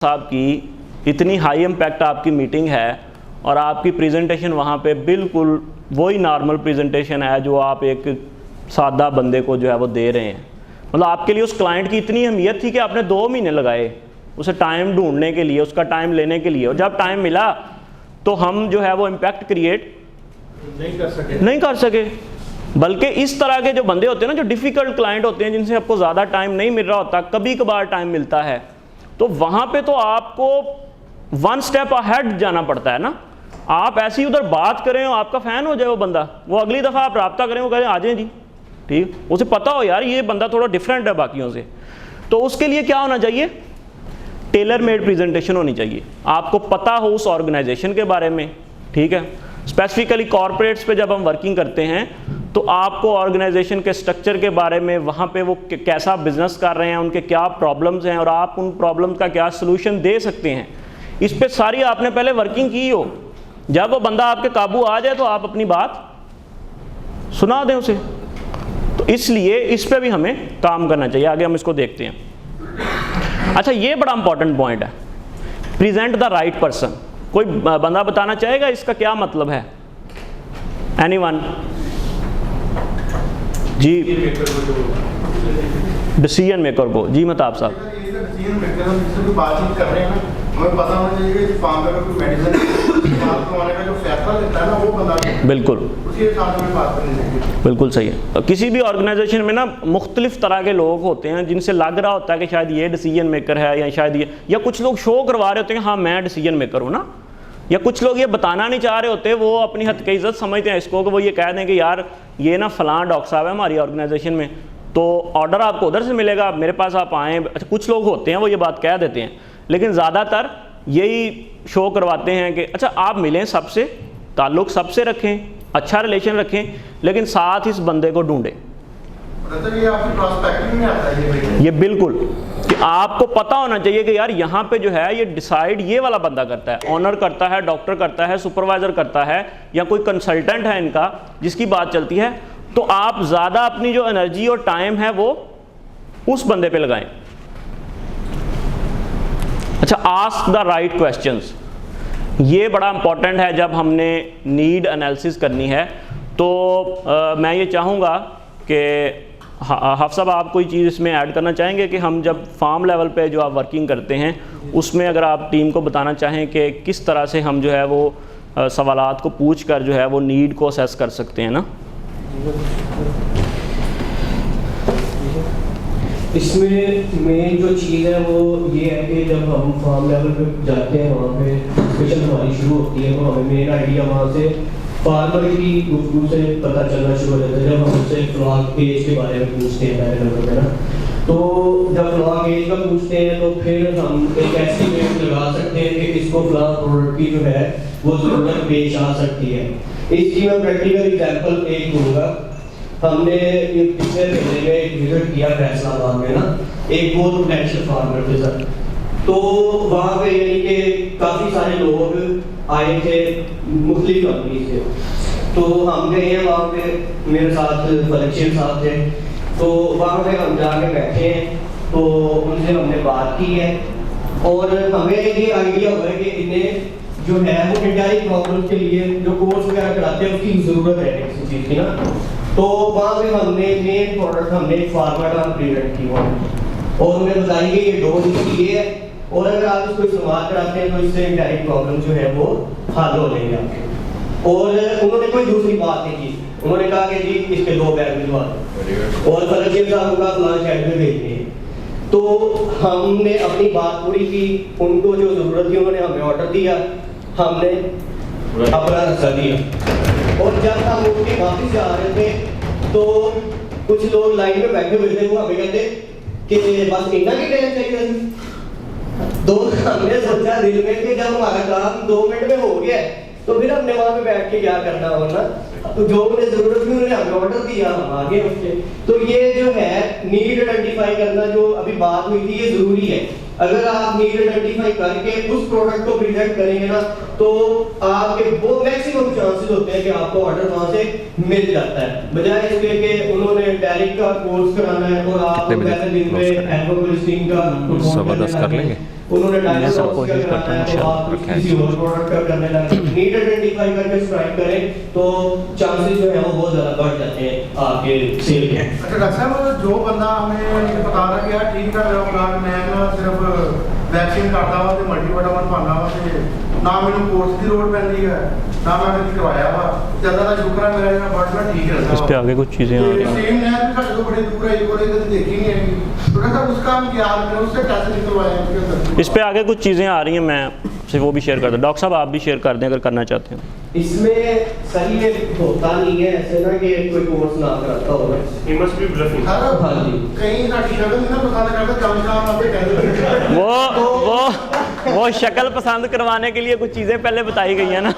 साहब की इतनी हाई इम्पैक्ट आपकी मीटिंग है और आपकी प्रेजेंटेशन वहाँ पे बिल्कुल वही नॉर्मल प्रेजेंटेशन है जो आप एक सादा बंदे को जो है वो दे रहे हैं। मतलब आपके लिए उस क्लाइंट की इतनी अहमियत थी कि आपने 2 महीने लगाए उसे टाइम ढूंढने के लिए, उसका टाइम लेने के लिए, और जब टाइम मिला तो हम जो है वो इम्पैक्ट क्रिएट नहीं कर सके। बल्कि इस तरह के जो बंदे होते हैं ना, जो डिफ़िकल्ट क्लाइंट होते हैं, जिनसे आपको ज़्यादा टाइम नहीं मिल रहा होता, कभी कभार टाइम मिलता है, तो वहाँ पे तो आपको 1 स्टेप अहेड जाना पड़ता है ना। आप ऐसी उधर बात करें और आपका फ़ैन हो जाए वो बंदा, वो अगली दफ़ा आप रब्ता करें वो कहें आ जाएं जी, ठीक, उसे पता हो यार ये बंदा थोड़ा डिफरेंट है बाकियों से। तो उसके लिए क्या होना चाहिए? टेलर मेड प्रेजेंटेशन होनी चाहिए। आपको पता हो उस ऑर्गेनाइजेशन के बारे में, ठीक है। स्पेसिफिकली कॉर्पोरेट्स पे जब हम वर्किंग करते हैं तो आपको ऑर्गेनाइजेशन के स्ट्रक्चर के बारे में, वहाँ पे वो कैसा बिजनेस कर रहे हैं, उनके क्या प्रॉब्लम्स हैं और आप उन प्रॉब्लम्स का क्या सलूशन दे सकते हैं, इस पे सारी आपने पहले वर्किंग की हो। जब वो बंदा आपके काबू आ जाए तो आप अपनी बात सुना दें उसे। तो इसलिए इस पे भी हमें काम करना चाहिए। आगे हम इसको देखते हैं। अच्छा, ये बड़ा इंपॉर्टेंट पॉइंट है, प्रेजेंट द राइट पर्सन। कोई बंदा बताना चाहेगा इसका क्या मतलब है? एनीवन? जी, डिसीजन मेकर को। जी महताब साहब। बातचीत कर रहे हैं ना, हमें पता होना चाहिए कि फार्म में कोई मेडिसिन करवाने का जो फैसला लेता है ना वो बंदा, बिल्कुल उसी हिसाब से बात करनी चाहिए। बिल्कुल सही है। किसी भी ऑर्गेनाइजेशन में ना मुख्तलिफ तरह के लोग होते हैं जिनसे लग रहा होता है कि शायद ये डिसीजन मेकर है, या शायद ये, या कुछ लोग शो करवा रहे होते हैं हाँ मैं डिसीजन मेकर हूँ ना, या कुछ लोग ये बताना नहीं चाह रहे होते, वो अपनी हद की इज्जत समझते हैं इसको कि वो ये कह दें कि यार ये ना फलां डॉक्टर साहब है हमारी ऑर्गेनाइजेशन में, तो ऑर्डर आपको उधर से मिलेगा, मेरे पास आप आएँ। अच्छा, कुछ लोग होते हैं वो ये बात कह देते हैं, लेकिन ज़्यादातर यही शो करवाते हैं कि अच्छा आप मिलें सबसे, ताल्लुक़ सबसे रखें, अच्छा रिलेशन रखें, लेकिन साथ इस बंदे को ढूंढें। ये बिल्कुल कि आपको पता होना चाहिए कि यार यहाँ पे जो है ये डिसाइड ये वाला बंदा करता है, ऑनर करता है, डॉक्टर करता है, सुपरवाइज़र करता है, या कोई कंसल्टेंट है इनका जिसकी बात चलती है। तो आप ज़्यादा अपनी जो एनर्जी और टाइम है वो उस बंदे पे लगाएं। अच्छा, आस्क द राइट क्वेश्चंस, ये बड़ा इंपॉर्टेंट है जब हमने नीड एनालिसिस करनी है। तो मैं ये चाहूँगा कि हाफ़ साहब आप कोई चीज़ इसमें ऐड करना चाहेंगे कि हम जब फार्म लेवल पे जो आप वर्किंग करते हैं उसमें अगर आप टीम को बताना चाहें कि किस तरह से हम जो है वो सवालात को पूछ कर जो है वो नीड को असेस कर सकते हैं ना। इसमें मेन जो चीज़ है वो ये है कि जब हम फार्म लेवल पे जाते हैं वहाँ पे डिस्कशन हमारी शुरू होती है, तो हमें मेन आइडिया वहाँ से फार्मर की गुफ्तगू से पता चलना शुरू हो जाता है। जब हम उससे फ्लॉक एज के बारे में पूछते हैं पहले नंबर पे ना, तो जब फ्लॉक एज का पूछते हैं तो फिर हम एक एस्टीमेट लगा सकते हैं कि इसको फ्लॉक प्रोडक्ट की जो है वो ज़रूरत पेश आ सकती है। इसकी मैं प्रैक्टिकल एग्जाम्पल एक दूँगा। हमने ये पिछले महीने में एक विजिट किया फैसलाबाद में ना, एक बहुत पोटेंशियल फार्मर के साथ। तो वहाँ पे यानी कि काफ़ी सारे लोग आए थे मुख्तलिफ कंपनी से। तो हम गए हैं वहाँ पे, मेरे साथ फलक्षण साहब थे। तो वहाँ पे हम जाके बैठे हैं, तो उनसे हमने बात की है और हमें ये आइडिया हुआ है कि इन्हें जो है वो इंडायरेक्ट प्रॉब्लम के लिए जो कोर्स वगैरह कराते हैं उसकी ज़रूरत है किसी चीज़ की ना। तो वहाँ पे हमने मेन प्रोडक्ट हमने फार्माडान प्रेजेंट की और उन्हें बताई कि ये डोज इसकी ये है और अगर आप इसको इस्तेमाल कराते हैं तो इससे इंडायरेक्ट प्रॉब्लम जो है वो हल हो जाएंगे आपके। और उन्होंने कोई दूसरी बात नहीं की, उन्होंने कहा कि जी इसके 2 बैग भिजवा दो और फलक्षण साहब का प्लान शेड में भेज दिए। तो हमने अपनी बात पूरी की, उनको जो ज़रूरत थी उन्होंने हमें ऑर्डर दिया, हमने अपना हिस्सा दिया। और जब हम उठ के वापस जा रहे थे तो कुछ लोग लाइन में बैठे हुए थे, वो हमें कहते कि बस इतना की देना चाहिए। तो हमने सोचा दिल में कि जब हमारा काम 2 मिनट में हो गया तो फिर हमने वहाँ पे बैठ के क्या करना होना, तो जो उन्हें जरूरत थी उन्होंने हमें ऑर्डर दिया, हम आगे उसके। तो ये जो है नीड आइडेंटिफाई करना जो अभी बात हुई थी ये जरूरी है। अगर आप नीड आइडेंटिफाई करके उस प्रोडक्ट को प्रेजेंट करेंगे ना तो आपके वो मैक्सिमम चांसेस होते हैं कि आपको ऑर्डर वहां से मिल जाता है, बजाय इसके कि उन्होंने डायरेक्ट का कोर्स कराना है और आप पहले दिन में एडवर्टाइजिंग का 10:15 कर लेंगे। उन्होंने डायरेक्ट कोशिश करना है तो आप किसी और प्रोडक्ट का करने लगे। नीड आइडेंटिफाई करके स्ट्राइक करें तो चांसेस जो है वो बहुत ज़्यादा बढ़ जाते हैं आपके सेल के। अच्छा डॉक्टर साहब, जो बंदा हमें बता रहा कि यार ठीक कर रहा हूँ मैं ना सिर्फ वैक्सीन करता हुआ तो मल्टीविटामिन पाना हुआ तो ना मैंने कोर्स की लोड़ पैंदी है ना मैं कभी करवाया हुआ, ज़्यादा का शुक्र है मेरा बट मैं ठीक रहता इस पे आगे कुछ चीज़ें आ रही हैं। सेम है कि साढ़े तो बड़े दूर है ये बोले कभी देखी नहीं है, तो डॉक्टर उसका हम क्या करें, उससे कैसे निकलवाएं उसके अंदर? इस पे आगे कुछ चीज़ें आ रही हैं, मैं से वो भी शेयर कर दूँ। डॉक्टर साहब आप भी शेयर कर दें अगर करना चाहते हैं। इसमें सही में होता नहीं है ऐसे ना कि कोई कोर्स ना कराता होगा। He must be bluffing. हाँ जी। कहीं साड़ी शक्ल नहीं ना पसंद करता काम आपके कहते वो शक्ल पसंद करवाने के लिए कुछ चीज़ें पहले बताई गई हैं ना।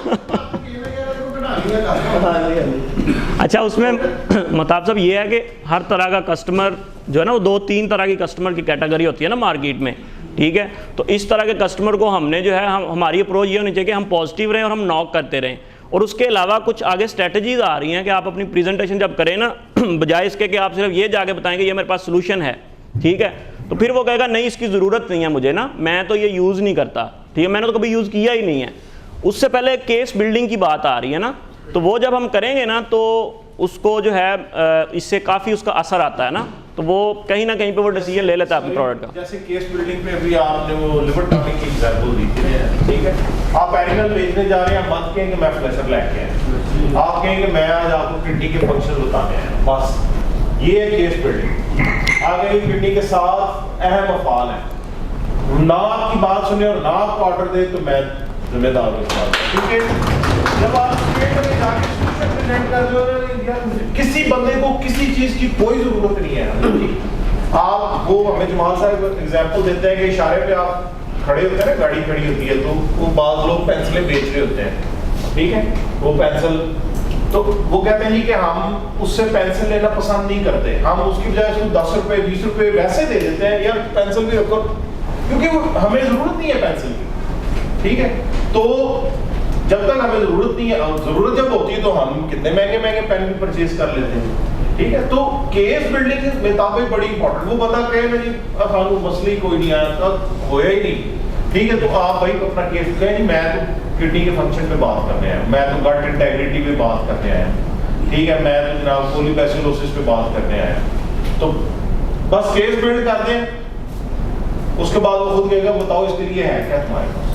अच्छा, उसमें महताब साहब ये है कि हर तरह का कस्टमर जो है ना, वो 2-3 तरह की कस्टमर की कैटेगरी होती है ना मार्केट में, ठीक है। तो इस तरह के कस्टमर को हमने जो है हमारी अप्रोच ये होनी चाहिए कि हम पॉजिटिव रहें और हम नॉक करते रहें। और उसके अलावा कुछ आगे स्ट्रेटजीज आ रही हैं कि आप अपनी प्रेजेंटेशन जब करें ना, बजाय इसके कि आप सिर्फ ये जाके बताएंगे ये मेरे पास सोल्यूशन है, ठीक है, तो फिर वो कहेगा नहीं इसकी ज़रूरत नहीं है मुझे ना, मैं तो ये यूज़ नहीं करता, ठीक है, मैंने तो कभी यूज़ किया ही नहीं है। उससे पहले केस बिल्डिंग की बात आ रही है ना, तो वो जब हम करेंगे ना तो उसको जो है इससे काफ़ी उसका असर आता है ना, तो वो कहीं ना कहीं पे वो डिसीजन ले लेता है अपने प्रोडक्ट का। जैसे केस बिल्डिंग पे अभी आपने वो लिवर टॉनिक की एग्जांपल दी थी, ठीक है, आप एनिमल बेचने जा रहे हैं, मत कहेंगे मैं फ्लैशर लेके आया, आप कहेंगे मैं आज आपको किडनी के फंक्शन बताने आया, बस ये है केस बिल्डिंग। आगे किडनी के साथ अहम अफाल है, ना आपकी बात सुने और ना आपको ऑर्डर दे तो मैं जिम्मेदार हूँ इस बात का, क्योंकि जब आप स्टेट में जाके प्रेजेंट कर रहे हो किसी बंदे को किसी चीज की कोई जरूरत नहीं है। आप वो हमें जमाल साहब एग्जांपल देते हैं कि इशारे पे आप खड़े होते हैं ना, गाड़ी खड़ी होती है तो वो बाज़ लोग पेंसिलें बेच रहे होते हैं, ठीक है, वो पेंसिल तो वो कहते हैं जी कि हम उससे पेंसिल लेना पसंद नहीं करते, हम उसकी बजाय उसको 10 रुपए 20 रुपए वैसे दे देते हैं, यार पेंसिल भी रखो, क्योंकि हमें जरूरत नहीं है पेंसिल की, ठीक है। तो जब तक हमें जरूरत नहीं है, जरूरत जब होती है तो हम कितने महंगे महंगे पेन भी परचेज कर लेते हैं, ठीक है। तो केस बिल्डिंग में ताबे बड़ी इंपॉर्टेंट, वो बंदा कहे ना जी अब मसले कोई नहीं आया, तो होया ही नहीं, ठीक है, तो आप भाई अपना केस कहें जी मैं तो किडनी के फंक्शन पे बात करने आया, मैं तो गट इंटेग्रिटी पे बात करने आया, ठीक है, मैं तो जनाब कोलिबैसिलोसिस पे बात करने आया, तो बस केस बिल्ड कर दें, उसके बाद वो खुद कहेगा बताओ इसके लिए है क्या तुम्हारे पास,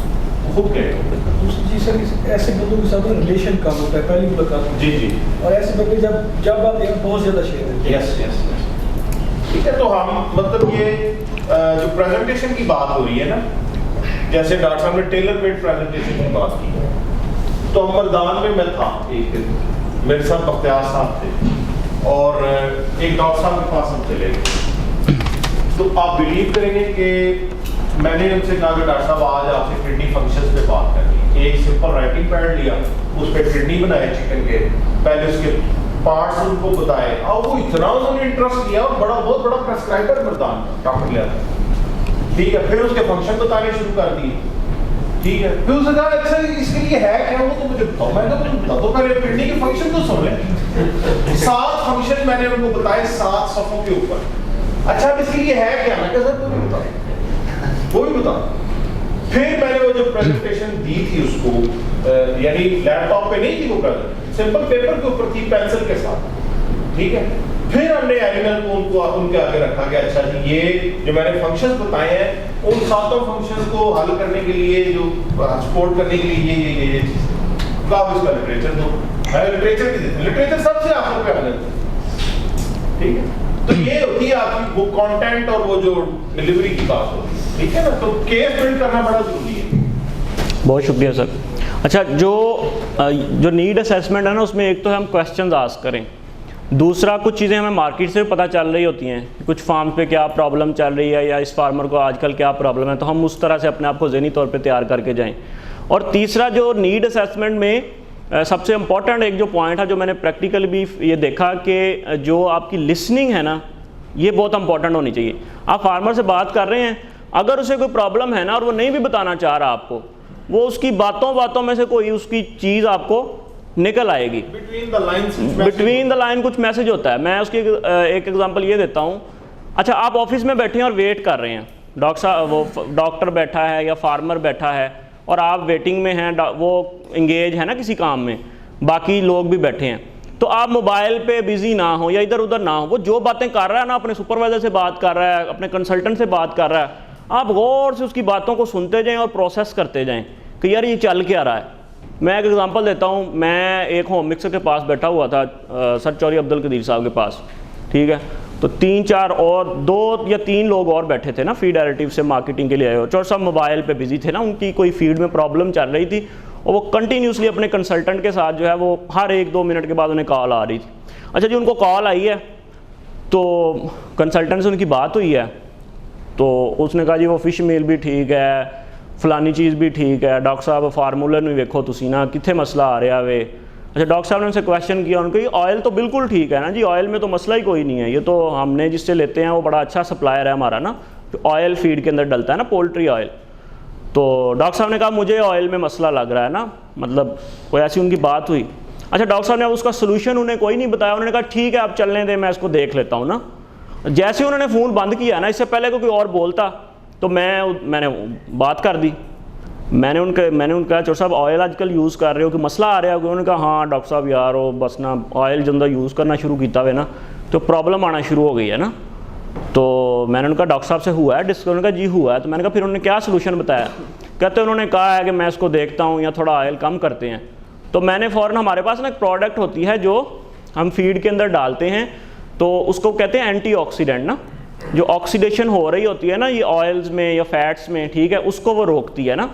वो खुद कहेगा। जी सर, ऐसे बंदों के साथ रिलेशन कम होता है पहली मुलाकात में। जी जी। और ऐसे बंदे जब आप एक बहुत ज्यादा शेयर है। यस यस यस, ठीक है। तो हम मतलब ये जो प्रेजेंटेशन की बात हो रही है ना, जैसे डॉक्टर साहब ने टेलर मेड प्रेजेंटेशन की बात की, तो मर्दान में मैं था एक दिन, मेरे साथ बख्तियार साहब थे और एक डॉक्टर साहब के पास हम चले गए। तो आप बिलीव करेंगे कि मैंने उनसे कहा कि डॉक्टर साहब आज आपसे किडनी फंक्शंस पे बात करनी है। एक सिंपल राइटिंग पैड लिया, उस पर किडनी बनाए चिकन के, पहले उसके पार्ट्स उनको बताए, और वो इतना उन्होंने इंटरेस्ट लिया, बहुत बड़ा प्रेस्क्राइबर मर्दान डॉक्टर लिया, ठीक है। फिर उसके फंक्शन बताने शुरू कर दिए, ठीक है। फिर उसने कहा अच्छा इसके लिए है क्या, वो तो मुझे बताओ। मैं कहा बता दो, पहले किडनी के फंक्शन तो सुन ले। 7 फंक्शन मैंने उनको बताए 7 सफ़ों के ऊपर। अच्छा अब इसके लिए है क्या, मैं कहा सर वो भी बताओ, वो भी बताओ। फिर मैंने वो जो प्रेजेंटेशन दी थी उसको, यानी लैपटॉप पे नहीं थी वो प्रेजेंटेशन, सिंपल पेपर के ऊपर थी पेंसिल के साथ, ठीक है। फिर हमने एनिमल को उनके आगे रखा कि अच्छा जी ये जो मैंने फंक्शंस बताए हैं, उन 7 फंक्शंस को हल करने के लिए, जो सपोर्ट करने के लिए ये चीज़ आप इसका लिटरेचर दो। मैंने लिटरेचर भी देते, लिटरेचर सबसे आखिर पे आना, ठीक है। तो ये होती है आपकी वो कंटेंट और वो जो डिलीवरी की बात होती है, ठीक है ना। तो केस बिल्ड करना बड़ा जरूरी है। बहुत शुक्रिया सर। अच्छा, जो नीड असेसमेंट है ना, उसमें एक तो हम क्वेश्चंस आस्क करें, दूसरा कुछ चीज़ें हमें मार्केट से भी पता चल रही होती हैं, कुछ फार्म पे क्या प्रॉब्लम चल रही है या इस फार्मर को आजकल क्या प्रॉब्लम है, तो हम उस तरह से अपने आप को ज़हनी तौर पे तैयार करके जाएं। और तीसरा जो नीड असेसमेंट में सबसे इम्पॉर्टेंट एक जो पॉइंट है, जो मैंने प्रैक्टिकली भी ये देखा कि जो आपकी लिसनिंग है ना, ये बहुत इंपॉर्टेंट होनी चाहिए। आप फार्मर से बात कर रहे हैं, अगर उसे कोई प्रॉब्लम है ना और वो नहीं भी बताना चाह रहा आपको, वो उसकी बातों बातों में से कोई उसकी चीज़ आपको निकल आएगी। बिटवीन द लाइन कुछ मैसेज होता है। मैं उसकी एक एग्जांपल ये देता हूँ। अच्छा, आप ऑफिस में बैठे हैं और वेट कर रहे हैं, डॉक्टर बैठा है या फार्मर बैठा है और आप वेटिंग में हैं, वो इंगेज है ना किसी काम में, बाकी लोग भी बैठे हैं, तो आप मोबाइल पे बिजी ना हो या इधर उधर ना हो, वो जो बातें कर रहा है ना, अपने सुपरवाइजर से बात कर रहा है, अपने कंसल्टेंट से बात कर रहा है, आप गौर से उसकी बातों को सुनते जाएं और प्रोसेस करते जाएं कि यार ये चल क्या रहा है। मैं एक एग्जांपल देता हूँ। मैं एक होम मिक्सर के पास बैठा हुआ था, सर चौधरी अब्दुल कदीर साहब के पास, ठीक है, तो 3-4 और 2 या 3 लोग और बैठे थे ना, फीड एडिटिव से मार्केटिंग के लिए आए हो, और सब मोबाइल पे बिजी थे ना, उनकी कोई फीड में प्रॉब्लम चल रही थी और वो कंटिन्यूसली अपने कंसल्टेंट के साथ जो है वो हर 1-2 मिनट के बाद उन्हें कॉल आ रही थी। अच्छा जी, उनको कॉल आई है तो कंसल्टेंट से उनकी बात हुई है, तो उसने कहा जी वो फिश मील भी ठीक है, फलानी चीज़ भी ठीक है, डॉक्टर साहब फार्मूले नहीं वेखो तुसी ना, कितने मसला आ रहा वे। अच्छा, डॉक्टर साहब ने उनसे क्वेश्चन किया, उनको ऑयल तो बिल्कुल ठीक है ना जी, ऑयल में तो मसला ही कोई नहीं है, ये तो हमने जिससे लेते हैं वो बड़ा अच्छा सप्लायर है हमारा ना, ऑयल फीड के अंदर डलता है ना, पोल्ट्री ऑयल। तो डॉक्टर साहब ने कहा मुझे ऑयल में मसला लग रहा है ना, मतलब कोई ऐसी उनकी बात हुई। अच्छा, डॉक्टर साहब ने उसका सोल्यूशन उन्हें कोई नहीं बताया, उन्होंने कहा ठीक है आप चलने दें, मैं इसको देख लेता हूँ ना। जैसे उन्होंने फ़ोन बंद किया ना, इससे पहले कोई और बोलता तो मैंने बात कर दी। मैंने उनका चौर साहब ऑयल आजकल यूज़ कर रहे हो कि मसला आ रहा है? उन्होंने कहा हाँ डॉक्टर साहब यार वो बस ना ऑयल जंदा यूज़ करना शुरू किया हुआ ना तो प्रॉब्लम आना शुरू हो गई है ना। तो मैंने उनका डॉक्टर साहब से हुआ है डिस्कस, उन्होंने कहा जी हुआ है। तो मैंने कहा फिर उन्होंने क्या सलूशन बताया? कहते उन्होंने कहा है कि मैं इसको देखता हूँ या थोड़ा ऑयल कम करते हैं। तो मैंने फ़ौरन, हमारे पास ना एक प्रोडक्ट होती है जो हम फीड के अंदर डालते हैं, तो उसको कहते हैं एंटीऑक्सीडेंट ना, जो ऑक्सीडेशन हो रही होती है ना ये ऑयल्स में या फैट्स में, ठीक है, उसको वो रोकती है ना।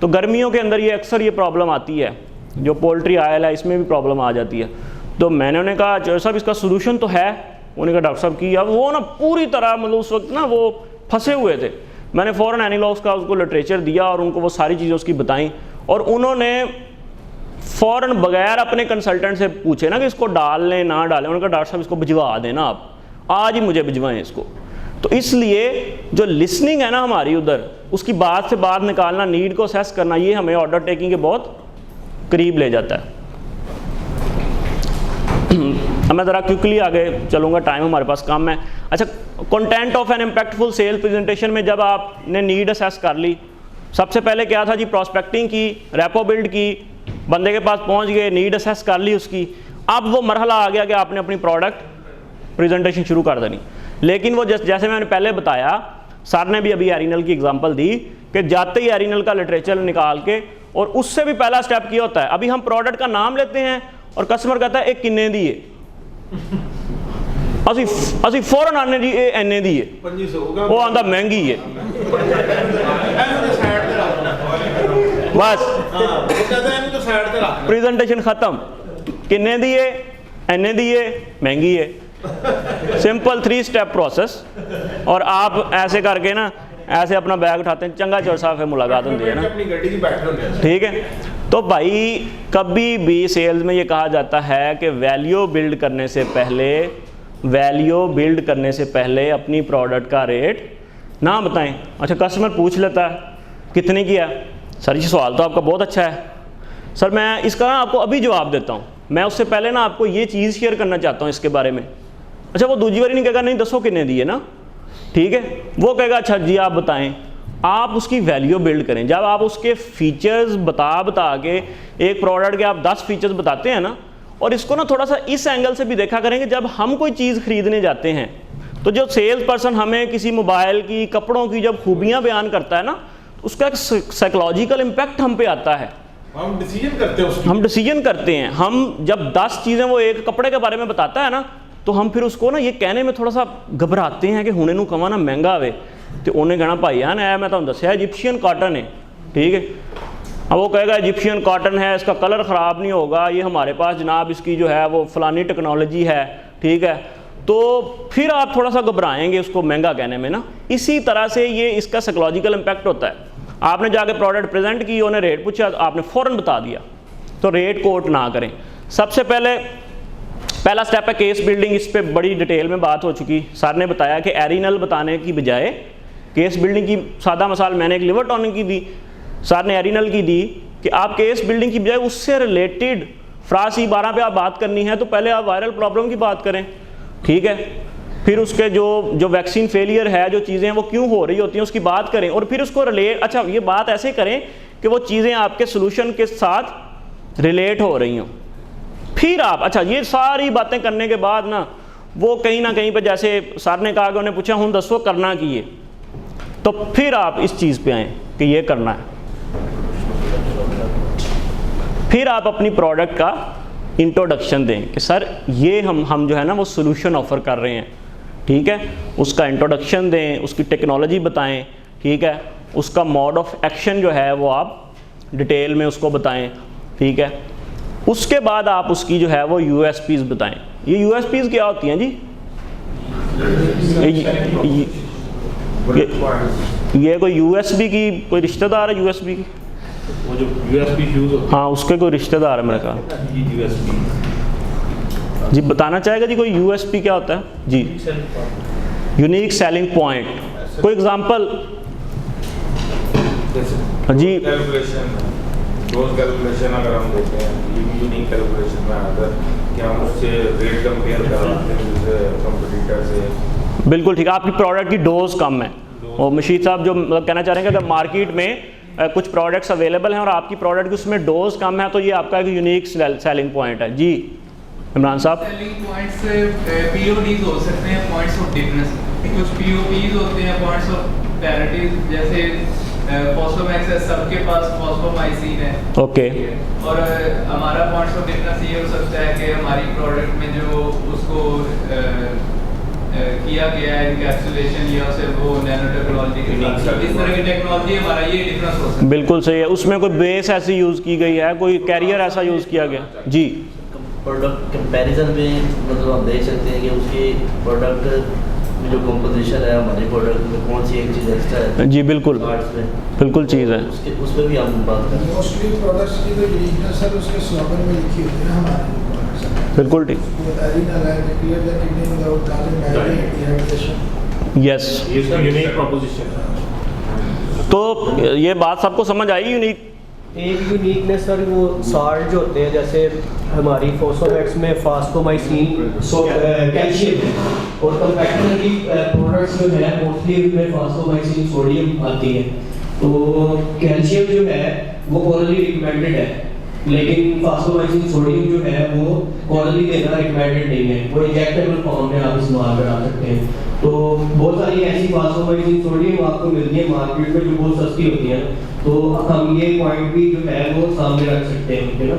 तो गर्मियों के अंदर ये अक्सर ये प्रॉब्लम आती है, जो पोल्ट्री ऑयल है इसमें भी प्रॉब्लम आ जाती है। तो मैंने उन्हें कहा जो साहब इसका सोल्यूशन तो है। उन्होंने कहा डॉक्टर साहब की, अब वो ना पूरी तरह मतलब उस वक्त ना वो फंसे हुए थे। मैंने फ़ौरन एनिलॉग्स का उसको लिटरेचर दिया और उनको वो सारी चीज़ें उसकी बताई, और उन्होंने फ़ौरन बगैर अपने कंसल्टेंट से पूछे ना कि इसको डाल लें ना डालें, उन्होंने कहा डॉक्टर साहब इसको भिजवा देना, आप आज ही मुझे भिजवाएं इसको। तो इसलिए जो लिसनिंग है ना हमारी उधर, उसकी बात से बात निकालना, नीड को असेस करना, ये हमें ऑर्डर टेकिंग के बहुत करीब ले जाता है। अब मैं ज़रा क्विकली आगे चलूँगा, टाइम हमारे पास कम है। अच्छा, content of an impactful sale presentation में जब आपने नीड असेस कर ली, सबसे पहले क्या था जी, प्रॉस्पेक्टिंग की, रैपो बिल्ड की, बंदे के पास पहुँच गए, नीड असेस कर ली उसकी। अब वो मरहला आ गया कि आपने अपनी प्रोडक्ट प्रेजेंटेशन शुरू कर देनी। लेकिन वो जैसे मैंने पहले बताया, सर ने भी अभी एरिनल की एग्जांपल दी कि जाते ही एरिनल का लिटरेचर निकाल के, और उससे भी पहला स्टेप किया होता है, अभी हम प्रोडक्ट का नाम लेते हैं और कस्टमर कहता है एक किन्ने दी है, असी फौरन आने जी ये इन्ने दी है, वो आंदा महंगी है, बस प्रेजेंटेशन खत्म, किन्ने दी है, इन्ने दी है, महंगी है। Simple 3 step process. और आप ऐसे करके ना ऐसे अपना बैग उठाते हैं, चंगा चोर साहब है मुलाकात होती है ना, ठीक है। तो भाई कभी भी सेल्स में ये कहा जाता है कि वैल्यू बिल्ड करने से पहले अपनी प्रोडक्ट का रेट ना बताएं। अच्छा, कस्टमर पूछ लेता है कितने की है, सर ये सवाल तो आपका बहुत अच्छा है, सर मैं इसका ना आपको अभी जवाब देता हूँ, मैं उससे पहले ना आपको ये चीज़ शेयर करना चाहता हूँ इसके बारे में। अच्छा, वो दूसरी बारी नहीं कहेगा नहीं दसो कितने दिए ना, ठीक है, वो कहेगा अच्छा जी आप बताएं। आप उसकी वैल्यू बिल्ड करें। जब आप उसके फीचर्स बता के एक प्रोडक्ट के आप 10 फीचर्स बताते हैं ना, और इसको ना थोड़ा सा इस एंगल से भी देखा करेंगे, जब हम कोई चीज़ खरीदने जाते हैं तो जो सेल्स पर्सन हमें किसी मोबाइल की, कपड़ों की जब खूबियाँ बयान करता है ना, उसका एक साइकोलॉजिकल इम्पैक्ट हम पे आता है, हम डिसीजन करते हैं। हम जब 10 चीज़ें वो एक कपड़े के बारे में बताता है ना, तो हम फिर उसको ना ये कहने में थोड़ा सा घबराते हैं कि हुणे नूं कवां ना महंगा आवे, तो उन्हें कहना भाई यार मैं तुहानूं दस्सिया इजिप्शियन कॉटन है, ठीक है। अब वो कहेगा इजिप्शियन कॉटन है, इसका कलर ख़राब नहीं होगा, ये हमारे पास जनाब इसकी जो है वो फलानी टेक्नोलॉजी है, ठीक है। तो फिर आप थोड़ा सा घबराएंगे उसको महंगा कहने में ना। इसी तरह से ये इसका साइकोलॉजिकल इम्पैक्ट होता है। आपने जाके प्रोडक्ट प्रेजेंट की, उन्हें रेट पूछा, आपने फ़ौरन बता दिया, तो रेट कोट ना करें। सबसे पहला स्टेप है केस बिल्डिंग। इस पर बड़ी डिटेल में बात हो चुकी। सर ने बताया कि एरिनल बताने की बजाय केस बिल्डिंग की सादा मिसाल मैंने एक लिवर टॉनिक की दी सर ने एरिनल की दी कि आप केस बिल्डिंग की बजाय उससे रिलेटेड फ्रासी 12 पे आप बात करनी है तो पहले आप वायरल प्रॉब्लम की बात करें, ठीक है, फिर उसके जो वैक्सीन फेलियर है, जो चीज़ें वो क्यों हो रही होती हैं उसकी बात करें, और फिर उसको रिलेट, अच्छा ये बात ऐसे करें कि वो चीज़ें आपके सोल्यूशन के साथ रिलेट हो रही हों। फिर आप, अच्छा ये सारी बातें करने के बाद ना कहीं पे जैसे सर ने कहा कि उन्हें पूछा हूँ दसो करना की है, तो फिर आप इस चीज़ पे आएँ कि ये करना है। फिर आप अपनी प्रोडक्ट का इंट्रोडक्शन दें कि सर ये हम जो है ना वो सोल्यूशन ऑफ़र कर रहे हैं, ठीक है, उसका इंट्रोडक्शन दें, उसकी टेक्नोलॉजी बताएं, ठीक है, उसका मोड ऑफ एक्शन जो है वो आप डिटेल में उसको बताएं, ठीक है। उसके बाद आप उसकी जो है वो यूएसपीज़ बताएं। ये यूएसपीज़ क्या होती हैं जी? ये कोई यूएसबी की कोई रिश्तेदार है यूएसबी की? वो जो यूएसबी फ्यूज होता हाँ उसके कोई रिश्तेदार है मेरे ख्याल। है, यूएसबी जी बताना चाहेगा जी कोई यूएसपी क्या होता है जी? यूनिक सेलिंग पॉइंट, कोई एग्जांपल जी? रोज कैलकुलेशन अगर हम देते हैं, यूनिक कैलकुलेशन में अगर कि हम उससे रेट कंपेयर कराते हैं कंपटीटर से। बिल्कुल ठीक है, आपकी प्रोडक्ट की डोज कम है, और मशीद साहब जो मतलब कहना चाह रहे हैं कि अगर मार्केट में कुछ प्रोडक्ट्स अवेलेबल हैं और आपकी प्रोडक्ट की उसमें डोज कम है तो ये आपका एक यूनिक सेलिंग पॉइंट है। जी इमरान साहब। सेलिंग पॉइंट्स पीओडीज हो सकते हैं, पॉइंट्स ऑफ डिफरेंस, कुछ पीओपीज होते हैं, पॉइंट्स ऑफ पैरिटीज, जैसे फॉस्फोमैक्स है, सबके पास फॉस्फोमाइसिन है, ओके, और हमारा पॉइंट्स ऑफ डिफरेंस ये हो सकता है कि हमारी प्रोडक्ट में जो उसको किया गया है एनकैप्सुलेशन या उसे वो नैनो टेक्नोलॉजी के साथ, इस तरह की टेक्नोलॉजी हमारा ये डिफरेंस हो सकता है। बिल्कुल सही है, उसमें कोई बेस ऐसी यूज़ की गई है, कोई कैरियर ऐसा यूज़ किया गया जी? प्रोडक्ट कंपैरिजन में मतलब आप देख सकते हैं कि उसकी प्रोडक्ट में जो कंपोजिशन है हमारी प्रोडक्ट में कौन सी एक चीज़ एक्स्ट्रा है। जी बिल्कुल बिल्कुल चीज़ है, उस पर भी हम बात करें। मोस्टली प्रोडक्ट्स की जो यूनिकनेस है उसके स्लोगन में लिखी होती है हमारे बिल्कुल ठीक, यस। Unique proposition. तो ये बात सबको समझ आई? यूनिक एक यूनिकनेस सर वो साल्ट जो होते हैं, जैसे हमारी फॉस्फोमैक्स में फास्कोमाइसिन कैल्शियम है, और कंपैक्टर की प्रोडक्ट्स जो है मोस्टली उसमें फास्कोमाइसिन सोडियम आती है। तो कैल्शियम जो है वो ओरली रिकमेंडेड है, लेकिन फास्कोमाइसिन सोडियम जो है वो ओरली देना रिकमेंडेड नहीं है, वो इंजेक्टेबल फॉर्म में आप इस्तेमाल करा सकते हैं। तो बहुत सारी ऐसी फास्कोमाइसिन सोडियम आपको मिलती है मार्केट में जो बहुत सस्ती होती है, तो हम ये पॉइंट भी जो है वो सामने रख सकते हैं, है ना।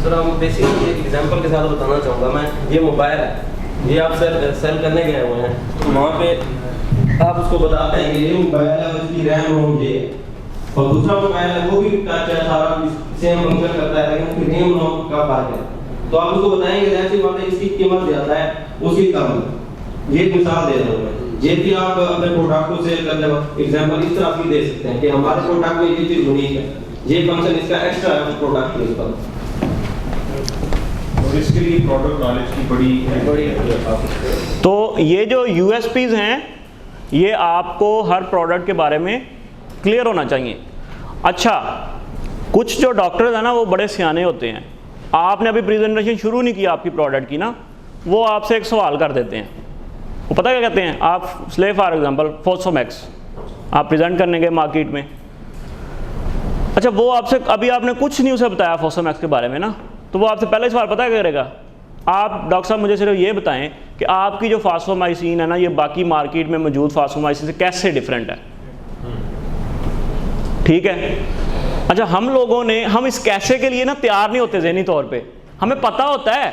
सर हम बेसिकली एक एग्जांपल के साथ बताना चाहूँगा मैं, ये मोबाइल है, ये आप सेल करने गए हुए हैं, तो वहाँ पे आप उसको बताते हैं कि ये मोबाइल है, उसकी रैम रोम ये है, और दूसरा मोबाइल है वो भी टच है, सारा सेम फंक्शन करता है, लेकिन उसकी रैम रोम का फर्क है। तो आप उसको बताएंगे ऐसी बात है इसकी कीमत ज़्यादा है उसकी कम है। ये मिसाल दे रहा हूँ मैं, ये भी आप अपने प्रोडक्ट को सेल करने वक्त एग्जांपल इस तरह भी दे सकते हैं कि हमारे प्रोडक्ट में ये चीज़ यूनिक है, ये फंक्शन इसका एक्स्ट्रा है उस प्रोडक्ट के ऊपर। और इसके लिए प्रोडक्ट नॉलेज की बड़ी तो ये जो यूएसपीज़ हैं ये आपको हर प्रोडक्ट के बारे में क्लियर होना चाहिए। अच्छा, कुछ जो डॉक्टर्स हैं ना वो बड़े सियाने होते हैं, आपने अभी प्रेजेंटेशन शुरू नहीं किया आपकी प्रोडक्ट की ना, वो आपसे एक सवाल कर देते हैं, वो पता क्या कहते हैं, आप स्ले फॉर एग्जांपल फॉस्फोमैक्स आप प्रेजेंट करने गए मार्केट में, अच्छा वो आपसे अभी आपने कुछ नहीं उसे बताया फॉस्फोमैक्स के बारे में ना, तो वो आपसे पहले सवाल पता क्या करेगा, आप डॉक्टर साहब मुझे सिर्फ ये बताएं कि आपकी जो फास्फोमाइसिन है ना ये बाकी मार्केट में मौजूद फास्फोमाइसिन से कैसे डिफरेंट है, ठीक है। अच्छा हम लोगों ने, हम इस कैसे के लिए ना तैयार नहीं होते ज़हनी तौर पे, हमें पता होता है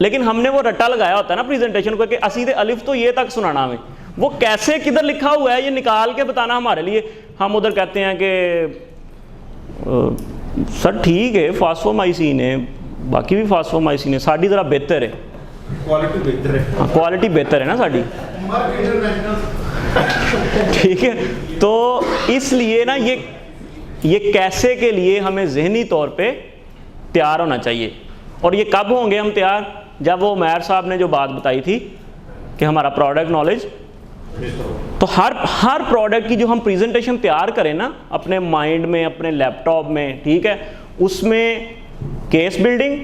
लेकिन हमने वो रट्टा लगाया होता है ना प्रेजेंटेशन को कि असीदे अलिफ तो ये तक सुनाना हमें, वो कैसे किधर लिखा हुआ है ये निकाल के बताना हमारे लिए। हम उधर कहते हैं कि सर ठीक है फास्फोमाइसिन है, बाकी भी फास्फोमाइसिन है, साड़ी ज़रा बेहतर है, क्वालिटी बेहतर है। हाँ क्वालिटी बेहतर है ना साड़ी, ठीक है। तो इसलिए ना ये कैसे के लिए हमें ज़हनी तौर पे तैयार होना चाहिए। और ये कब होंगे हम तैयार, जब वो उमैर साहब ने जो बात बताई थी कि हमारा प्रोडक्ट नॉलेज तो हर प्रोडक्ट की जो हम प्रेजेंटेशन तैयार करें ना अपने माइंड में, अपने लैपटॉप में, ठीक है, उसमें केस बिल्डिंग,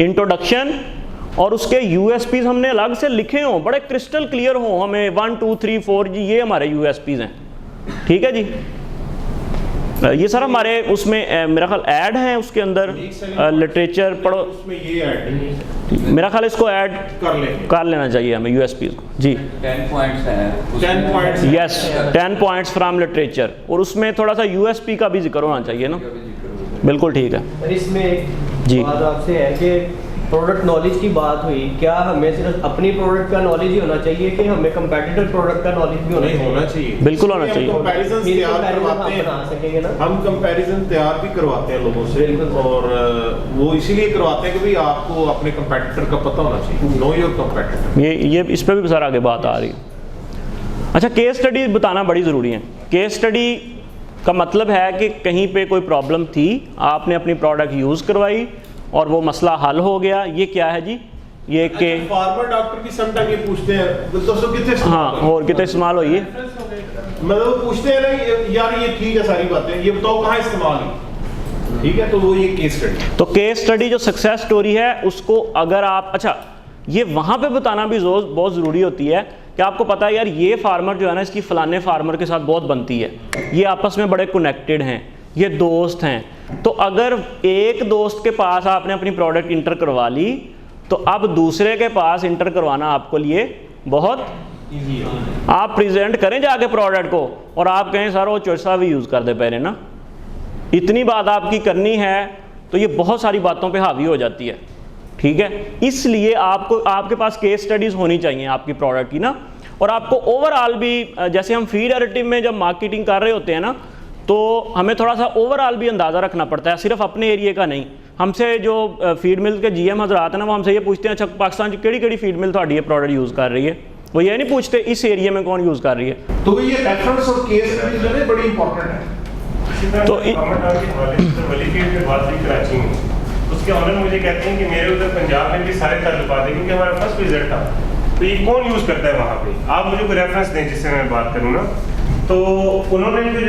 इंट्रोडक्शन और उसके यूएसपीज हमने अलग से लिखे हों, बड़े क्रिस्टल क्लियर हों, हमें 1 2 3 4 जी ये हमारे यूएसपीज हैं, ठीक है जी। ये सर हमारे उसमें मेरा ख्याल ऐड है, उसके अंदर लिटरेचर पढ़ो, उसमें ये ऐड नहीं है, मेरा ख्याल इसको ऐड कर लेना चाहिए हमें यूएसपीज को जी। 10 पॉइंट्स है, 10 points, yes 10 points from literature, और उसमें थोड़ा सा यूएसपी का भी जिक्र होना चाहिए ना, बिल्कुल ठीक है और इसमें एक जी। बात आपसे है कि प्रोडक्ट नॉलेज की बात हुई, क्या हमें सिर्फ अपनी प्रोडक्ट का नॉलेज ही होना चाहिए कि हमें कंपेटिटर प्रोडक्ट का नॉलेज भी नहीं होना चाहिए, बिल्कुल होना चाहिए। कंपैरिजन फिर तैयार comparison करवाते हम बना हैं, सकेंगे ना। हम कंपैरिजन तैयार भी करवाते हैं लोगों से, बिल्कुल। और वो इसीलिए करवाते हैं कि भाई आपको अपने कंपैटिटर का पता होना चाहिए, नो योर कंपैटिटर। ये इस पर भी सर आगे बात आ रही है। अच्छा, केस स्टडी बताना बड़ी ज़रूरी है। केस स्टडी का मतलब है कि कहीं पे कोई प्रॉब्लम थी, आपने अपनी प्रोडक्ट यूज़ करवाई और वो मसला हल हो गया। ये क्या है जी, ये के फार्मर डॉक्टर भी समटाइम ये पूछते हैं दोस्तों कितने हाँ, और कितने इस्तेमाल हुई है, मतलब वो पूछते हैं ना यार ये ठीक है सारी बातें, ये बताओ कहाँ इस्तेमाल हुई, ठीक है, तो वो ये केस स्टडी। तो केस स्टडी जो सक्सेस स्टोरी है उसको अगर आप, अच्छा ये वहाँ पे बताना भी बहुत ज़रूरी होती है कि आपको पता है यार ये फार्मर जो है ना, इसकी फलाने फार्मर के साथ बहुत बनती है, ये आपस में बड़े कनेक्टेड हैं, ये दोस्त हैं। तो अगर एक दोस्त के पास आपने अपनी प्रोडक्ट इंटर करवा ली, तो अब दूसरे के पास इंटर करवाना आपको लिए बहुत आप प्रेजेंट करें जाके प्रोडक्ट को और आप कहें सर वो चोरसा भी यूज़ कर दे पहले ना, इतनी बात आपकी करनी है, तो ये बहुत सारी बातों पे हावी हो जाती है, ठीक है। इसलिए आपको आपके पास केस स्टडीज़ होनी चाहिए आपकी प्रोडक्ट की ना, और आपको ओवरऑल भी, जैसे हम फीड एडिटिव में जब मार्केटिंग कर रहे होते हैं ना, तो हमें थोड़ा सा ओवरऑल भी अंदाज़ा रखना पड़ता है, सिर्फ अपने एरिया का नहीं। हमसे जो फीड मिल के जीएम हजरात है ना, वो हमसे ये पूछते हैं अच्छा पाकिस्तान की केड़ी फीड मिल थोड़ी ये प्रोडक्ट यूज़ कर रही है, वो ये नहीं पूछते इस एरिया में कौन यूज़ कर रही है। तो ये रेफरेंस और केस स्टडी जो है बड़ी इंपॉर्टेंट है। तो वलीफील्ड में बात हुई कराची में, उसके ऑनर मुझे कहते हैं कि मेरे उधर पंजाब में भी सारे ताल्लुकात हैं, क्योंकि हमारा फर्स्ट विजिट था, तो ये कौन यूज़ करता है वहाँ पे, आप मुझे कोई रेफरेंस दें जिससे मैं बात करूँ ना। तो उन्होंने फिर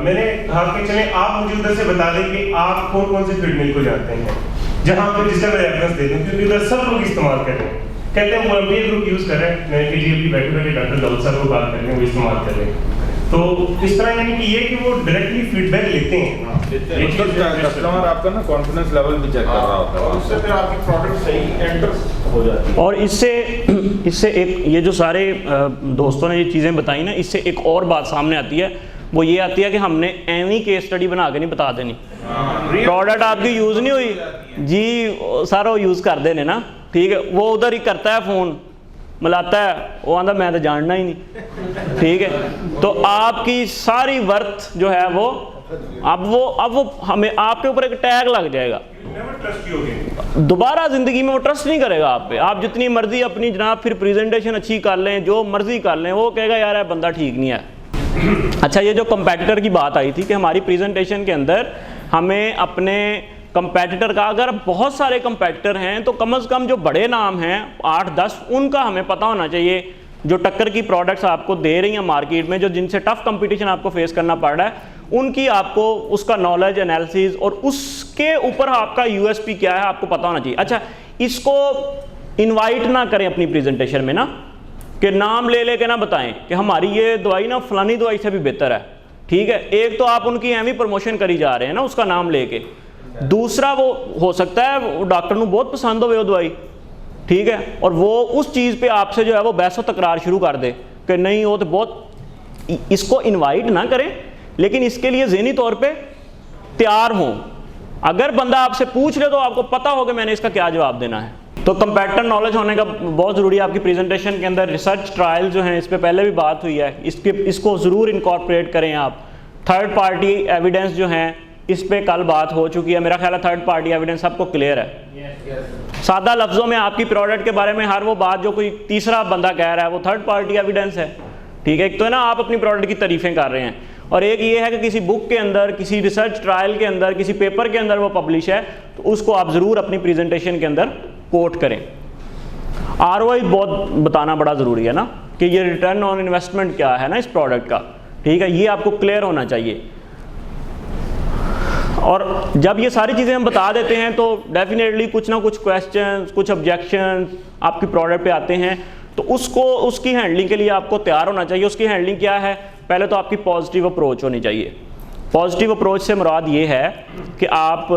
मैंने कहा कि चले आप मुझे उधर से बता दें कि आप कौन कौन से फीड मिल को जानते हैं जहाँ पे जिसका मैं रेफरेंस दे दूँ, क्योंकि उधर सब लोग इस्तेमाल कर रहे हैं। कहते हैं कोलंबिया ग्रुप यूज़ कर रहे हैं, मैंने कहा जी अभी बैठे बैठे डॉक्टर दाऊद साहब को बात कर रहे हैं, वो इस्तेमाल कर रहे हैं। तो इस तरह यानी कि ये कि वो डायरेक्टली फीडबैक लेते हैं, कस्टमर आपका ना कॉन्फिडेंस लेवल भी चेक कर रहा होता है, और उससे फिर आपकी प्रोडक्ट सही एंटर हो जाती है। और इससे एक ये जो सारे दोस्तों ने ये चीज़ें बताई ना, इससे एक और बात सामने आती है, वो ये आती है कि हमने एवं केस स्टडी बना के नहीं बता देनी, प्रोडक्ट आपकी यूज़ नहीं हुई जी सारा वो यूज़ कर देने ना, ठीक है, वो उधर ही करता है फ़ोन मिलाता है, वो आंदा मैं तो जानना ही नहीं, ठीक है। तो आपकी सारी वर्थ जो है वो अब वो हमें आपके ऊपर एक टैग लग जाएगा, दोबारा ज़िंदगी में वो ट्रस्ट नहीं करेगा आप पे। आप जितनी मर्जी अपनी जनाब फिर प्रेजेंटेशन अच्छी कर लें, जो मर्जी कर लें, वो कहेगा यार बंदा ठीक नहीं है। अच्छा, ये जो कंपेटिटर की बात आई थी कि हमारी प्रेजेंटेशन के अंदर हमें अपने कंपेटिटर का, अगर बहुत सारे कंपेटिटर हैं तो कम से कम जो बड़े नाम हैं 8-10 उनका हमें पता होना चाहिए, जो टक्कर की प्रोडक्ट्स आपको दे रही हैं मार्केट में, जो जिनसे टफ कंपटीशन आपको फेस करना पड़ रहा है, उनकी आपको उसका नॉलेज एनालिसिस और उसके ऊपर आपका यूएसपी क्या है आपको पता होना चाहिए। अच्छा, इसको इनवाइट ना करें अपनी प्रेजेंटेशन में ना, कि नाम ले लेके ना बताएं कि हमारी ये दवाई ना फलानी दवाई से भी बेहतर है, ठीक है। एक तो आप उनकी एवं प्रमोशन करी जा रहे हैं ना उसका नाम लेके, दूसरा वो हो सकता है वो डॉक्टर को बहुत पसंद हो वो दवाई, ठीक है, और वो उस चीज़ पे आपसे जो है वो बहस व तकरार शुरू कर दे कि नहीं वो तो बहुत। इसको इनवाइट ना करें, लेकिन इसके लिए ज़हनी तौर पे तैयार हों। अगर बंदा आपसे पूछ ले तो आपको पता होगा मैंने इसका क्या जवाब देना है। तो कंपेटिटर नॉलेज होने का बहुत ज़रूरी है आपकी प्रेजेंटेशन के अंदर। रिसर्च ट्रायल जो हैं इस पर पहले भी बात हुई है, इसको ज़रूर इनकॉर्पोरेट करें आप। थर्ड पार्टी एविडेंस जो हैं इस पे कल बात हो चुकी है, मेरा ख्याल है थर्ड पार्टी एविडेंस सबको क्लियर है। सादा लफ्ज़ों में आपकी प्रोडक्ट के बारे में हर वो बात जो कोई तीसरा बंदा कह रहा है वो थर्ड पार्टी एविडेंस है, ठीक है। एक तो है ना आप अपनी प्रोडक्ट की तारीफ़ें कर रहे हैं, और एक ये है कि किसी बुक के अंदर, किसी रिसर्च ट्रायल के अंदर, किसी पेपर के अंदर वो पब्लिश है, तो उसको आप ज़रूर अपनी प्रेजेंटेशन के अंदर कोट करें। ROI बहुत बताना बड़ा ज़रूरी है ना, कि ये रिटर्न ऑन इन्वेस्टमेंट क्या है ना इस प्रोडक्ट का, ठीक है, ये आपको क्लियर होना चाहिए। और जब ये सारी चीज़ें हम बता देते हैं तो डेफिनेटली कुछ ना कुछ क्वेश्चंस, कुछ ऑब्जेक्शंस आपकी प्रोडक्ट पे आते हैं, तो उसकी हैंडलिंग के लिए आपको तैयार होना चाहिए। उसकी हैंडलिंग क्या है, पहले तो आपकी पॉजिटिव अप्रोच होनी चाहिए। पॉजिटिव अप्रोच से मुराद ये है कि आप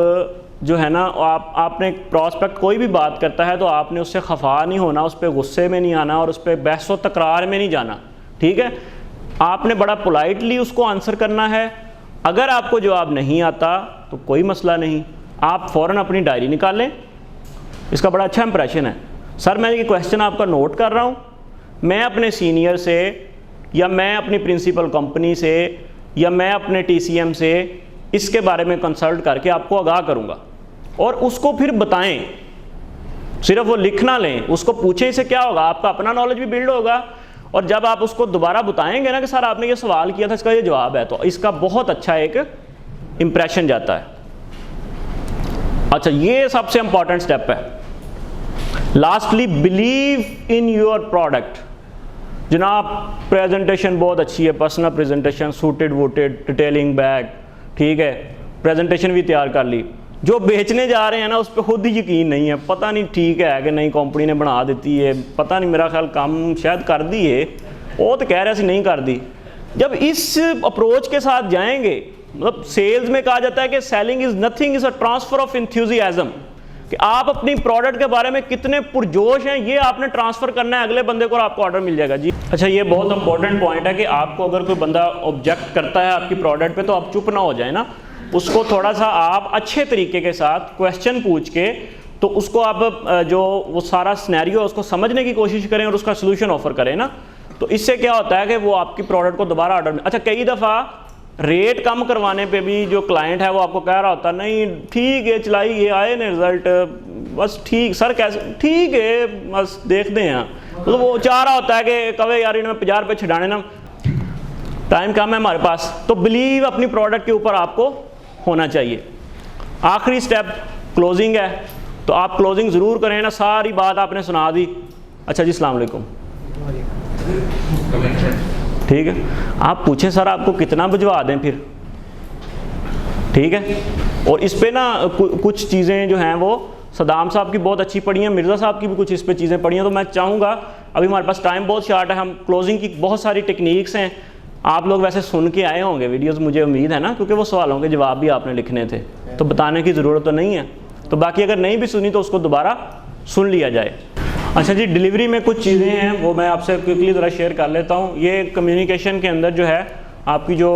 जो है ना, आपने प्रॉस्पेक्ट कोई भी बात करता है तो आपने उससे खफा नहीं होना, उस पर गुस्से में नहीं आना और उस पर बहस व तकरार में नहीं जाना, ठीक है। आपने बड़ा पोलाइटली उसको आंसर करना है। अगर आपको जवाब नहीं आता तो कोई मसला नहीं, आप फ़ौरन अपनी डायरी निकालें। इसका बड़ा अच्छा इंप्रेशन है, सर मैं ये क्वेश्चन आपका नोट कर रहा हूँ, मैं अपने सीनियर से या मैं अपनी प्रिंसिपल कंपनी से या मैं अपने TCM से इसके बारे में कंसल्ट करके आपको आगाह करूँगा, और उसको फिर बताएं। सिर्फ वो लिख ना लें, उसको पूछें, इससे क्या होगा, आपका अपना नॉलेज भी बिल्ड होगा, और जब आप उसको दोबारा बताएंगे ना कि सर आपने ये सवाल किया था, इसका ये जवाब है, तो इसका बहुत अच्छा एक इंप्रेशन जाता है। अच्छा, ये सबसे इंपॉर्टेंट स्टेप है। Lastly, believe in your product. जनाब प्रेजेंटेशन बहुत अच्छी है, personal presentation, suited booted, detailing bag, ठीक है, प्रेजेंटेशन भी तैयार कर ली, जो बेचने जा रहे हैं ना उस पर खुद ही यकीन नहीं है, पता नहीं ठीक है कि नहीं कंपनी ने बना देती है, पता नहीं मेरा ख्याल काम शायद कर दी है, वो तो कह रहे थे नहीं कर दी। जब इस अप्रोच के साथ जाएंगे, मतलब सेल्स में कहा जाता है कि selling is nothing is a transfer of enthusiasm, कि आप अपनी प्रोडक्ट के बारे में कितने पुरजोश हैं ये आपने ट्रांसफ़र करना है अगले बंदे को और आपको ऑर्डर मिल जाएगा जी। अच्छा, ये बहुत इंपॉर्टेंट पॉइंट है कि आपको अगर कोई बंदा ऑब्जेक्ट करता है आपकी प्रोडक्ट पे तो आप चुप ना हो जाए ना, उसको थोड़ा सा आप अच्छे तरीके के साथ क्वेश्चन पूछ के तो उसको आप जो वो सारा सिनेरियो है उसको समझने की कोशिश करें और उसका सोल्यूशन ऑफर करें ना, तो इससे क्या होता है कि वो आपकी प्रोडक्ट को दोबारा ऑर्डर में। अच्छा, कई दफ़ा रेट कम करवाने पे भी जो क्लाइंट है वो आपको कह रहा होता है नहीं ठीक है चलाई ये आए ना रिजल्ट, बस ठीक सर कैसे ठीक है बस देखते हैं, मतलब वो चाह रहा होता है कि कवे यार इन्हें 50 रुपये छिड़ाने ना, टाइम कम है हमारे पास। तो बिलीव अपनी प्रोडक्ट के ऊपर आपको होना चाहिए। आखिरी स्टेप क्लोजिंग है, तो आप क्लोजिंग ज़रूर करें ना, सारी बात आपने सुना दी। अच्छा जी, अस्सलाम वालेकुम, ठीक है, आप पूछें सर आपको कितना भिजवा दें फिर, ठीक है। और इस पे ना कुछ चीज़ें जो हैं वो सदाम साहब की बहुत अच्छी पढ़ी हैं, मिर्ज़ा साहब की भी कुछ इस पे चीज़ें पढ़ी हैं, तो मैं चाहूँगा, अभी हमारे पास टाइम बहुत शॉर्ट है, हम क्लोजिंग की बहुत सारी टेक्निक्स हैं, आप लोग वैसे सुन के आए होंगे वीडियोस, मुझे उम्मीद है ना, क्योंकि वो सवालों के जवाब भी आपने लिखने थे, तो बताने की ज़रूरत तो नहीं है, तो बाकी अगर नहीं भी सुनी तो उसको दोबारा सुन लिया जाए। अच्छा जी, डिलीवरी में कुछ चीज़ें हैं वो मैं आपसे क्विकली ज़रा शेयर कर लेता हूँ। ये कम्युनिकेशन के अंदर जो है आपकी जो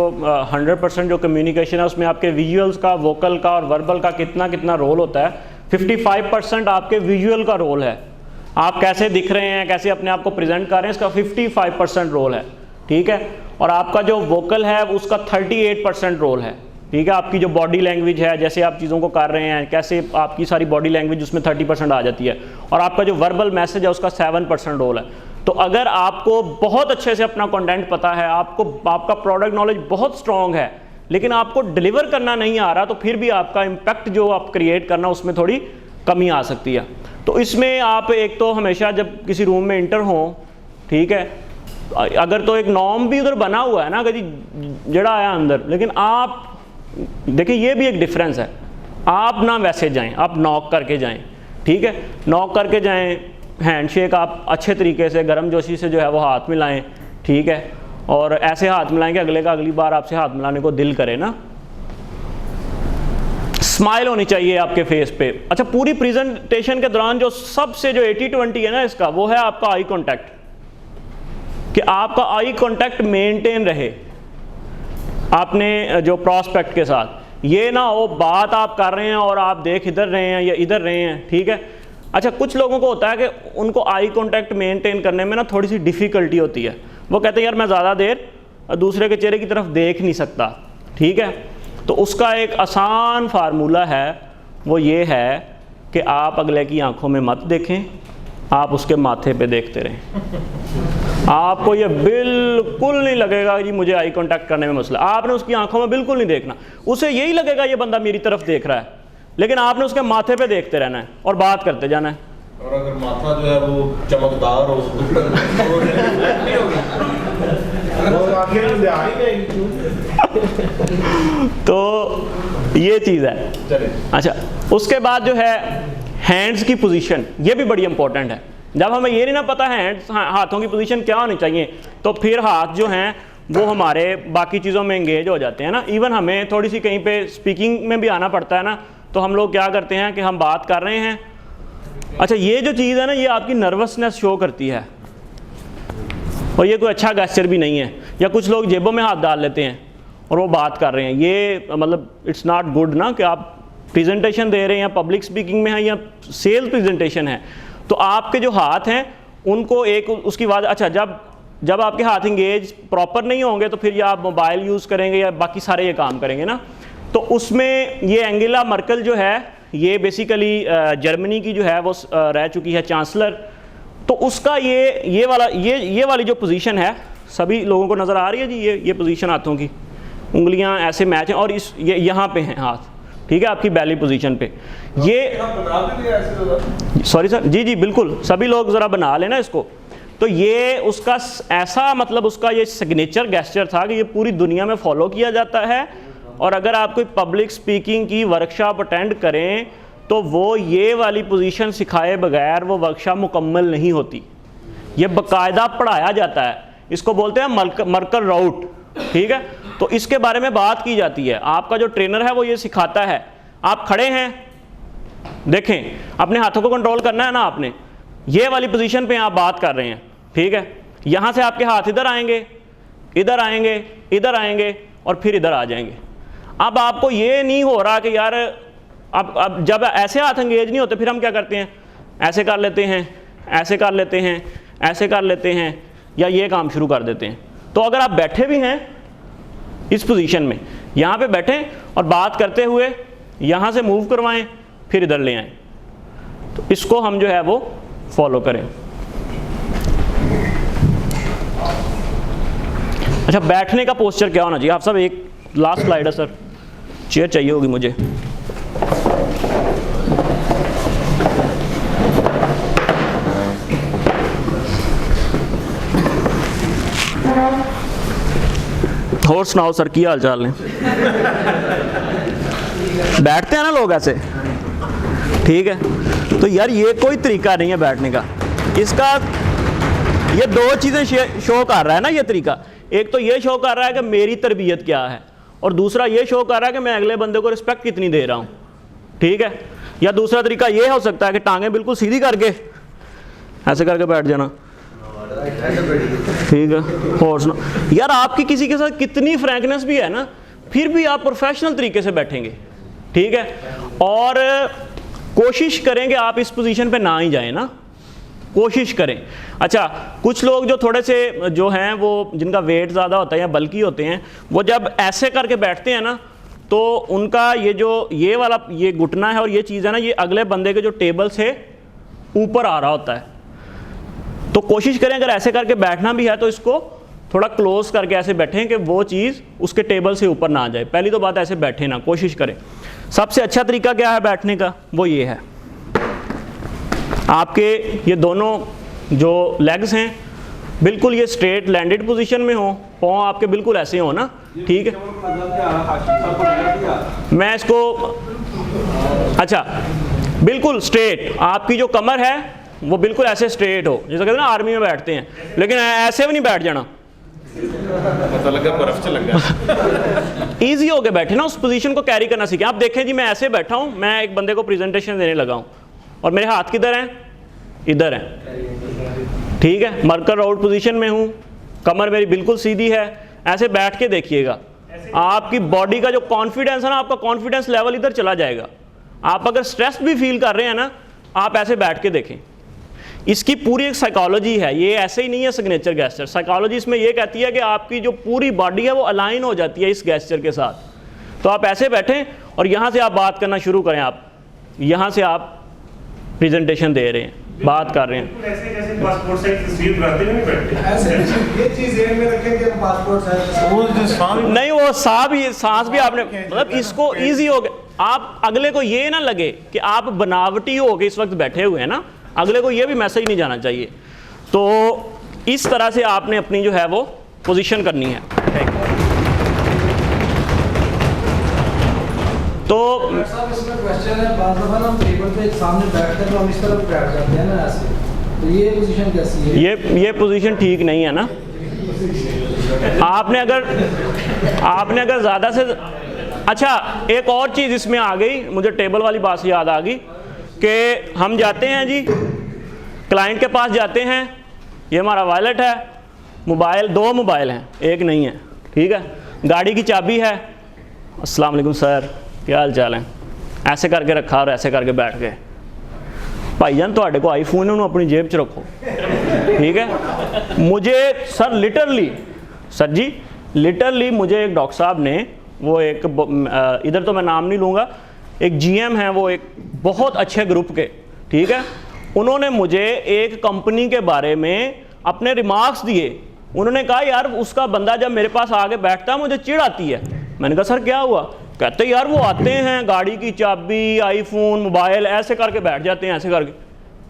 100% जो कम्युनिकेशन है उसमें आपके विजुअल्स का, वोकल का और वर्बल का कितना रोल होता है। 55% आपके विजुअल का रोल है, आप कैसे दिख रहे हैं, कैसे अपने आप को प्रेजेंट कर रहे हैं, इसका 55% रोल है, ठीक है। और आपका जो वोकल है उसका 38% रोल है, ठीक है। आपकी जो बॉडी लैंग्वेज है, जैसे आप चीज़ों को कर रहे हैं, कैसे आपकी सारी बॉडी लैंग्वेज उसमें 30% आ जाती है। और आपका जो वर्बल मैसेज है उसका 7% रोल है। तो अगर आपको बहुत अच्छे से अपना कंटेंट पता है, आपका प्रोडक्ट नॉलेज बहुत स्ट्रॉन्ग है, लेकिन आपको डिलीवर करना नहीं आ रहा, तो फिर भी आपका इम्पैक्ट जो आप क्रिएट करना उसमें थोड़ी कमी आ सकती है। तो इसमें आप एक तो हमेशा जब किसी रूम में इंटर हों, ठीक है, अगर तो एक नॉर्म भी उधर बना हुआ है ना कि जड़ा आया अंदर, लेकिन आप देखिए ये भी एक डिफरेंस है, आप ना वैसे जाएं, आप नॉक करके जाएं, ठीक है, नॉक करके जाएं, हैंडशेक आप अच्छे तरीके से गर्मजोशी से जो है वो हाथ मिलाएं, ठीक है, और ऐसे हाथ मिलाएंगे अगले का अगली बार आपसे हाथ मिलाने को दिल करे ना। स्माइल होनी चाहिए आपके फेस पे। अच्छा, पूरी प्रेजेंटेशन के दौरान जो सबसे जो 80-20 है ना इसका, वो है आपका आई कॉन्टैक्ट, कि आपका आई कॉन्टैक्ट मेंटेन रहे आपने जो प्रॉस्पेक्ट के साथ, ये ना हो बात आप कर रहे हैं और आप देख इधर रहे हैं या इधर रहे हैं, ठीक है। अच्छा, कुछ लोगों को होता है कि उनको आई कॉन्टैक्ट मेंटेन करने में ना थोड़ी सी डिफ़िकल्टी होती है, वो कहते हैं यार मैं ज़्यादा देर दूसरे के चेहरे की तरफ देख नहीं सकता, ठीक है। तो उसका एक आसान फार्मूला है, वो ये है कि आप अगले की आंखों में मत देखें, आप उसके माथे पे देखते रहें। आपको ये बिल्कुल नहीं लगेगा कि मुझे आई कांटेक्ट करने में मसला, आपने उसकी आंखों में बिल्कुल नहीं देखना, उसे यही लगेगा ये बंदा मेरी तरफ देख रहा है, लेकिन आपने उसके माथे पे देखते रहना है और बात करते जाना है। और अगर माथा जो है वो चमकदार हो आखिर में ध्यान ही नहीं। तो ये चीज़ है। चले अच्छा, उसके बाद जो है हैंड्स की पोजीशन, ये भी बड़ी इंपॉर्टेंट है। जब हमें ये नहीं ना पता हैंड्स हाथों की पोजीशन क्या होनी चाहिए, तो फिर हाथ जो हैं वो हमारे बाकी चीज़ों में एंगेज हो जाते हैं ना। इवन हमें थोड़ी सी कहीं पे स्पीकिंग में भी आना पड़ता है ना, तो हम लोग क्या करते हैं कि हम बात कर रहे हैं, अच्छा ये जो चीज़ है ना ये आपकी नर्वसनेस शो करती है, और ये कोई अच्छा गेस्चर भी नहीं है। या कुछ लोग जेबों में हाथ डाल लेते हैं और वो बात कर रहे हैं, ये मतलब इट्स नॉट गुड ना, कि आप प्रेजेंटेशन दे रहे हैं, पब्लिक स्पीकिंग में है या सेल्स प्रेजेंटेशन है, तो आपके जो हाथ हैं उनको एक उसकी बात, अच्छा जब आपके हाथ इंगेज प्रॉपर नहीं होंगे तो फिर या आप मोबाइल यूज़ करेंगे या बाकी सारे ये काम करेंगे ना। तो उसमें ये एंगेला मर्केल जो है ये बेसिकली जर्मनी की जो है वो रह चुकी है चांसलर। तो उसका ये वाली जो पोजीशन है, सभी लोगों को नज़र आ रही है जी, ये पोजीशन हाथों की, उंगलियां ऐसे मैच हैं और ये यहाँ पे हैं हाथ, ठीक है, आपकी बैली पोजीशन पे। ये सॉरी सर, जी बिल्कुल, सभी लोग ज़रा बना लेना इसको। तो ये उसका ऐसा मतलब उसका ये सिग्नेचर गेस्चर था कि ये पूरी दुनिया में फॉलो किया जाता है, और अगर आप कोई पब्लिक स्पीकिंग की वर्कशॉप अटेंड करें तो वो ये वाली पोजीशन सिखाए बगैर वो वर्कशॉप मुकम्मल नहीं होती। ये बाकायदा पढ़ाया जाता है, इसको बोलते हैं मर्केल राउट, ठीक है। तो इसके बारे में बात की जाती है, आपका जो ट्रेनर है वो ये सिखाता है। आप खड़े हैं, देखें अपने हाथों को कंट्रोल करना है ना आपने, ये वाली पोजीशन पे आप बात कर रहे हैं, ठीक है। यहाँ से आपके हाथ इधर आएंगे, इधर आएंगे, इधर आएंगे और फिर इधर आ जाएंगे। अब आपको ये नहीं हो रहा कि यार अब जब ऐसे हाथ एंगेज नहीं होते फिर हम क्या करते हैं, ऐसे कर लेते हैं, ऐसे कर लेते हैं, ऐसे कर लेते हैं, या ये काम शुरू कर देते हैं। तो अगर आप बैठे भी हैं इस पोजीशन में, यहाँ पे बैठें और बात करते हुए यहाँ से मूव करवाएं, फिर इधर ले आएं, तो इसको हम जो है वो फॉलो करें। अच्छा, बैठने का पोस्चर क्या होना चाहिए आप सब, एक लास्ट स्लाइड है सर, चेयर चाहिए होगी मुझे। और सुनाओ सर, क्या हाल चाल है? बैठते हैं ना लोग ऐसे, ठीक है। तो यार ये कोई तरीका नहीं है बैठने का, इसका ये दो चीज़ें शो कर रहा है ना ये तरीका। एक तो ये शो कर रहा है कि मेरी तरबियत क्या है, और दूसरा ये शो कर रहा है कि मैं अगले बंदे को रिस्पेक्ट कितनी दे रहा हूँ, ठीक है। या दूसरा तरीका ये हो सकता है कि टांगें बिल्कुल सीधी करके ऐसे करके बैठ जाना, ठीक है। और सुनो यार, आपकी किसी के साथ कितनी फ्रैंकनेस भी है ना, फिर भी आप प्रोफेशनल तरीके से बैठेंगे, ठीक है। और कोशिश करें कि आप इस पोजीशन पे ना ही जाएं ना, कोशिश करें। अच्छा, कुछ लोग जो थोड़े से जो हैं वो जिनका वेट ज़्यादा होता है या बल्कि होते हैं, वो जब ऐसे करके बैठते हैं ना, तो उनका ये वाला ये घुटना है और ये चीज़ है ना, ये अगले बंदे के जो टेबल से ऊपर आ रहा होता है। तो कोशिश करें अगर ऐसे करके बैठना भी है तो इसको थोड़ा क्लोज करके ऐसे बैठें कि वो चीज़ उसके टेबल से ऊपर ना आ जाए। पहली तो बात, ऐसे बैठे ना, कोशिश करें। सबसे अच्छा तरीका क्या है बैठने का, वो ये है, आपके ये दोनों जो लेग्स हैं बिल्कुल ये स्ट्रेट लैंडेड पोजीशन में हो, पाँव आपके बिल्कुल ऐसे हो ना, ठीक है। मैं इसको, अच्छा बिल्कुल स्ट्रेट, आपकी जो कमर है वो बिल्कुल ऐसे स्ट्रेट हो, जैसे कहते हैं ना आर्मी में बैठते हैं, लेकिन ऐसे भी नहीं बैठ जाना, पता लगा बर्फ से लग गया। ईजी होके बैठे ना, उस पोजीशन को कैरी करना सीखें। आप देखें जी, मैं ऐसे बैठा हूँ, मैं एक बंदे को प्रेजेंटेशन देने लगा हूँ और मेरे हाथ किधर हैं, इधर हैं, ठीक है। मर्केल राउट पोजीशन में हूँ, कमर मेरी बिल्कुल सीधी है, ऐसे बैठ के देखिएगा, आपकी बॉडी का जो कॉन्फिडेंस है ना, आपका कॉन्फिडेंस लेवल इधर चला जाएगा। आप अगर स्ट्रेस भी फील कर रहे हैं ना, आप ऐसे बैठ के देखें। इसकी पूरी एक साइकोलॉजी है, ये ऐसे ही नहीं है सिग्नेचर गेस्चर। साइकोलॉजी इसमें ये कहती है कि आपकी जो पूरी बॉडी है वो अलाइन हो जाती है इस गेस्चर के साथ। तो आप ऐसे बैठें और यहाँ से आप बात करना शुरू करें, आप यहाँ से आप प्रेजेंटेशन दे रहे हैं, बात कर रहे हैं, ऐसे जैसे पासपोर्ट साइज तस्वीर बनाते हुए नहीं बैठते, ऐसे ये चीज ध्यान में रखें कि पासपोर्ट साइज नहीं वो सांस भी आपने मतलब इसको ईजी हो गया। आप अगले को ये ना लगे कि आप बनावटी हो के इस वक्त बैठे हुए हैं ना, अगले को ये भी मैसेज नहीं जाना चाहिए। तो इस तरह से आपने अपनी जो है वो पोजीशन करनी है। तो साहब इसमें क्वेश्चन है, बाद दफा ना हम टेबल पे सामने बैठते हैं तो हम इस तरफ बैठ जाते हैं ना ऐसे, तो ये पोजीशन कैसी है? ये पोजीशन ठीक नहीं है ना। आपने अगर ज़्यादा से अच्छा, एक और चीज़ इसमें आ गई, मुझे टेबल वाली बात से याद आ गई कि हम जाते हैं जी क्लाइंट के पास जाते हैं, ये हमारा वॉलेट है, मोबाइल, 2 मोबाइल हैं, एक नहीं है, ठीक है, गाड़ी की चाबी है, अस्सलाम वालेकुम सर क्या हाल चाल है, ऐसे करके रखा और ऐसे करके बैठ गए। भाईजान तुहाडे को आईफोन है, उन्होंने अपनी जेब च रखो, ठीक है। मुझे सर लिटरली मुझे एक डॉक्टर साहब ने, वो एक इधर तो मैं नाम नहीं लूँगा, एक जीएम है वो एक बहुत अच्छे ग्रुप के, ठीक है, उन्होंने मुझे एक कंपनी के बारे में अपने रिमार्क्स दिए। उन्होंने कहा यार उसका बंदा जब मेरे पास आके बैठता है मुझे चिढ़ आती है। मैंने कहा सर क्या हुआ? कहते यार वो आते हैं गाड़ी की चाबी, आईफोन, मोबाइल ऐसे करके बैठ जाते हैं, ऐसे करके,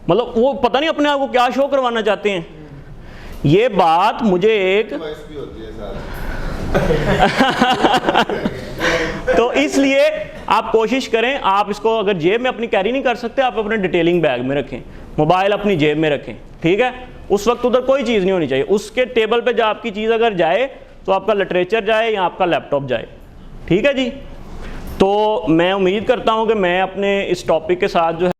मतलब वो पता नहीं अपने आप को क्या शो करवाना चाहते हैं। ये बात मुझे एक तो इसलिए आप कोशिश करें, आप इसको अगर जेब में अपनी कैरी नहीं कर सकते, आप अपने डिटेलिंग बैग में रखें, मोबाइल अपनी जेब में रखें, ठीक है। उस वक्त उधर कोई चीज़ नहीं होनी चाहिए। उसके टेबल पे जब आपकी चीज़ अगर जाए तो आपका लिटरेचर जाए या आपका लैपटॉप जाए, ठीक है जी। तो मैं उम्मीद करता हूँ कि मैं अपने इस टॉपिक के साथ जो है